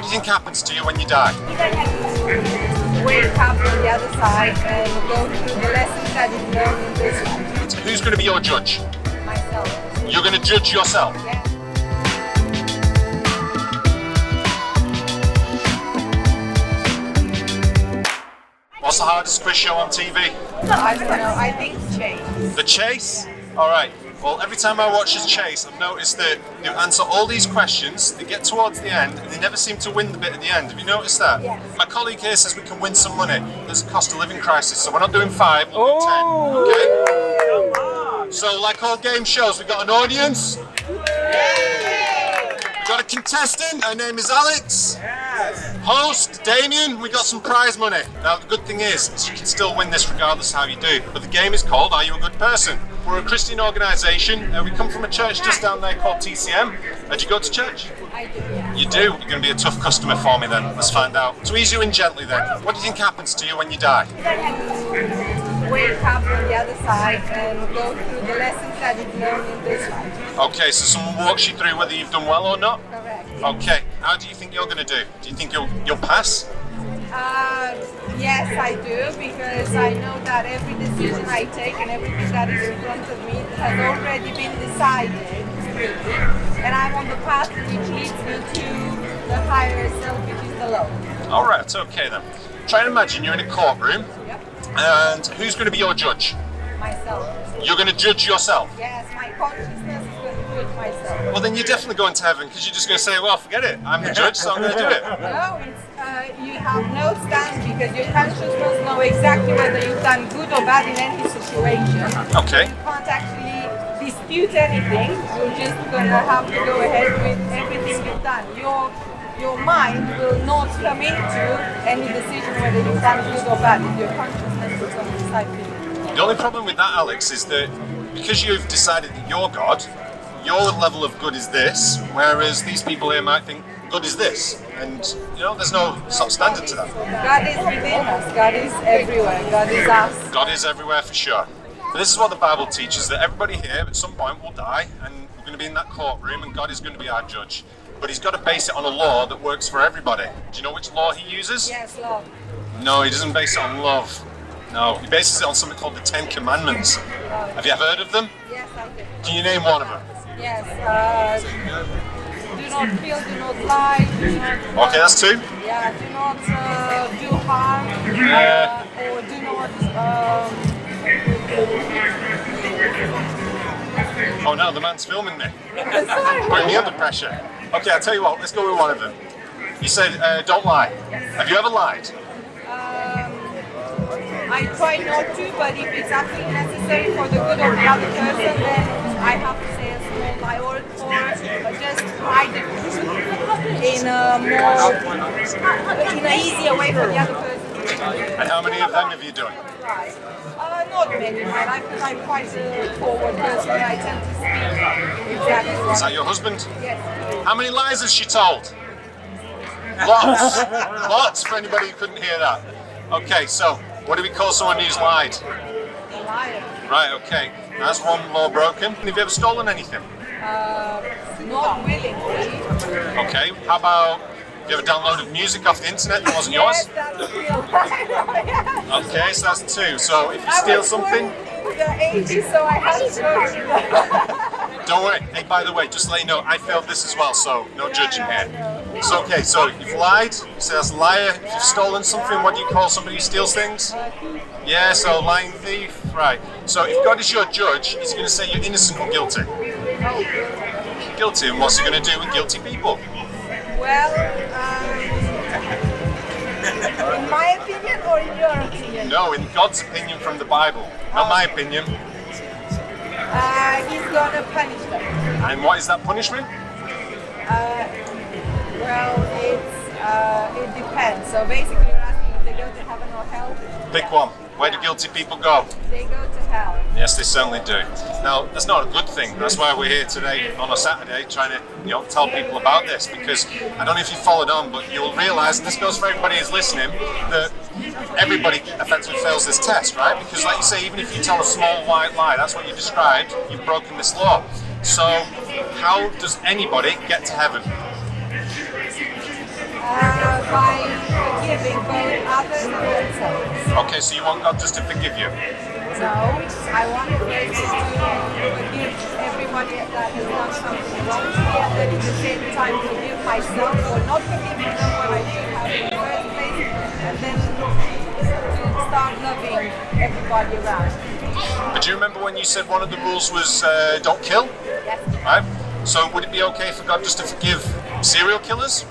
What do you think happens to you when you die? Wake up on the other side and go through the lessons that you've learned in this life. So who's going to be your judge? Myself. You're going to judge yourself? Yeah. What's the hardest quiz show on TV? I don't know, I think Chase. The Chase? Alright. Well, every time I watch The Chase, I've noticed that they answer all these questions, they get towards the end, and they never seem to win the bit at the end. Have you noticed that? Yes. My colleague here says we can win some money. There's a cost of living crisis, so we're not doing 5, we'll do 10. Okay? So, like all game shows, we've got an audience. We've got a contestant, her name is Alex. Host, Damian, we got some prize money. Now the good thing is you can still win this regardless of how you do. But the game is called Are You a Good Person? We're a Christian organisation. We come from a church just down there called TCM. Do you go to church? I do, yeah. You do? You're going to be a tough customer for me then. Let's find out. So ease you in gently then. What do you think happens to you when you die? Wake up on the other side and go through the lessons that you've learned in this life. Okay, so someone walks you through whether you've done well or not? Correct. Okay, how do you think you're going to do? Do you think you'll pass? Yes, I do, because I know that every decision I take and everything that is in front of me has already been decided, and I'm on the path which leads me to the higher self, which is the low. All right, okay then. Try and imagine you're in a courtroom, Yep. and who's going to be your judge? Myself. You're going to judge yourself? Yes, my consciousness is going to judge myself. Well, then you're definitely going to heaven because you're just going to say, well, forget it. I'm the judge, so I'm going to do it. No, you have no stand because your consciousness know exactly whether you've done good or bad in any situation. Okay. You can't actually dispute anything. You're just going to have to go ahead with everything you've done. Your mind will not come into any decision whether you've done good or bad. It's your consciousness is going to decide for you. The only problem with that, Alex, is that because you've decided that you're God, your level of good is this, whereas these people here might think good is this. And, there's no sort of standard to that. God is within us. God is everywhere. God is us. God is everywhere for sure. But this is what the Bible teaches, that everybody here at some point will die, and we're going to be in that courtroom, and God is going to be our judge. But he's got to base it on a law that works for everybody. Do you know which law he uses? Yes, love. No, he doesn't base it on love. No, he bases it on something called the 10 Commandments. Have you ever heard of them? Yes, I do. Can you name one of them? Yes. Do not kill, do not lie, do not... Okay, that's 2. Yeah, do not do harm, or do not... Oh no, the man's filming me. Sorry. Putting me under pressure. Okay, I'll tell you what, let's go with one of them. You said, don't lie. Have you ever lied? I try not to, but if it's absolutely necessary for the good of the other person, then I have to say a small lie or just hide it in an easier way for the other person. And how many of them have you done? Not many in my life, because I'm quite a forward person. I tend to speak exactly what. Is that your husband? Yes. How many lies has she told? Lots. Lots for anybody who couldn't hear that. Okay, so what do we call someone who's lied? A liar. Right, okay. That's one law broken. Have you ever stolen anything? Not willingly. Okay. How about, have you ever downloaded music off the internet that wasn't yours? Yes, that's real. Yes. Okay, so that's 2. So if you steal something, I was born in the 80s, so I had to go through that. don't worry. Hey, by the way, just to let you know, I failed this as well, so no judging here. So, okay, so you've lied, you say that's a liar. If you've stolen something, what do you call somebody who steals things? Yeah, so lying thief. Right. So if God is your judge, is he going to say you're innocent or guilty? Guilty, and what's he going to do with guilty people? Well, in my opinion or in your opinion? No, in God's opinion from the Bible, not my opinion. He's gonna punish them. And what is that punishment? Well, it depends. So basically, you're asking if they go to heaven or hell. Pick one. Where do guilty people go? They go to hell. Yes, they certainly do. Now, that's not a good thing. That's why we're here today on a Saturday trying to, tell people about this, because I don't know if you followed on, but you'll realise, and this goes for everybody who's listening, that everybody effectively fails this test, right? Because like you say, even if you tell a small white lie, that's what you described, you've broken this law. So, how does anybody get to heaven? forgiving both others and themselves. Okay, so you want God just to forgive you? No, I want grace to forgive everybody that has done something wrong to me, and then at the same time forgive myself or not forgiving them when I should have in the first place, and then start loving everybody around. But do you remember when you said one of the rules was don't kill? Yes. Right? So would it be okay for God just to forgive serial killers?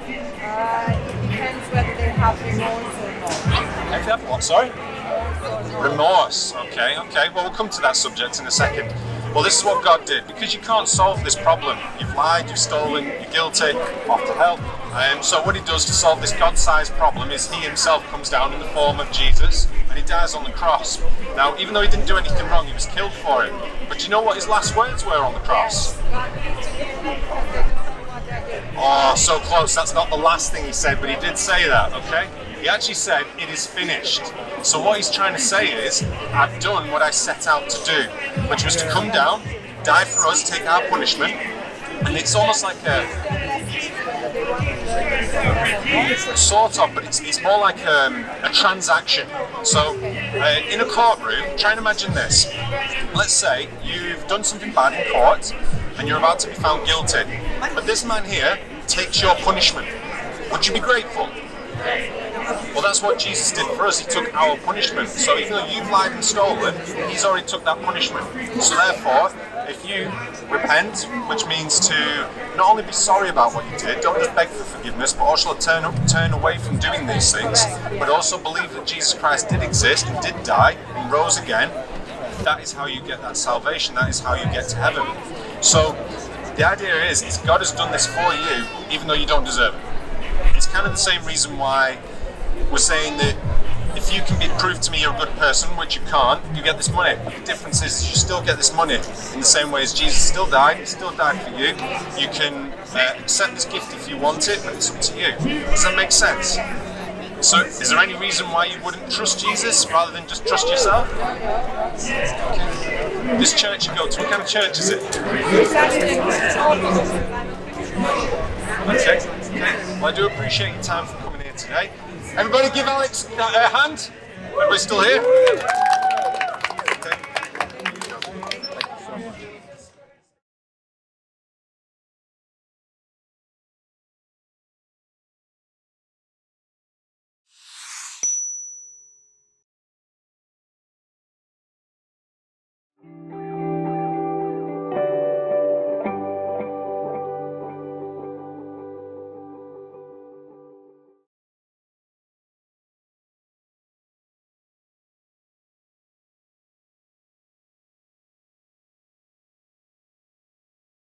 It depends whether they have remorse or not. If they have what, sorry? Remorse. Okay. Well, we'll come to that subject in a second. Well, this is what God did. Because you can't solve this problem. You've lied, you've stolen, you're guilty, off to hell. So what he does to solve this God-sized problem is he himself comes down in the form of Jesus and he dies on the cross. Now, even though he didn't do anything wrong, he was killed for it. But do you know what his last words were on the cross? Oh, so close. That's not the last thing he said, but he did say that, okay? He actually said, it is finished. So what he's trying to say is, I've done what I set out to do, which was to come down, die for us, take our punishment, and it's almost like a sort of, but it's more like a transaction. So in a courtroom, try and imagine this. Let's say you've done something bad in court and you're about to be found guilty, but this man here takes your punishment. Would you be grateful? Well, that's what Jesus did for us. He took our punishment. So even though you've lied and stolen, he's already took that punishment. So therefore, if you repent, which means to not only be sorry about what you did, don't just beg for forgiveness, but also turn away from doing these things, but also believe that Jesus Christ did exist and did die and rose again, that is how you get that salvation. That is how you get to heaven. So the idea is God has done this for you, even though you don't deserve it. It's kind of the same reason why we're saying that if you can prove to me you're a good person, which you can't, you get this money. But the difference is you still get this money in the same way as Jesus still died. He still died for you. You can accept this gift if you want it, but it's up to you. Does that make sense? So is there any reason why you wouldn't trust Jesus rather than just trust yourself? Okay. This church you go to, what kind of church is it? Okay. Well, I do appreciate your time for coming here today. Everybody give Alex a hand. Everybody still here?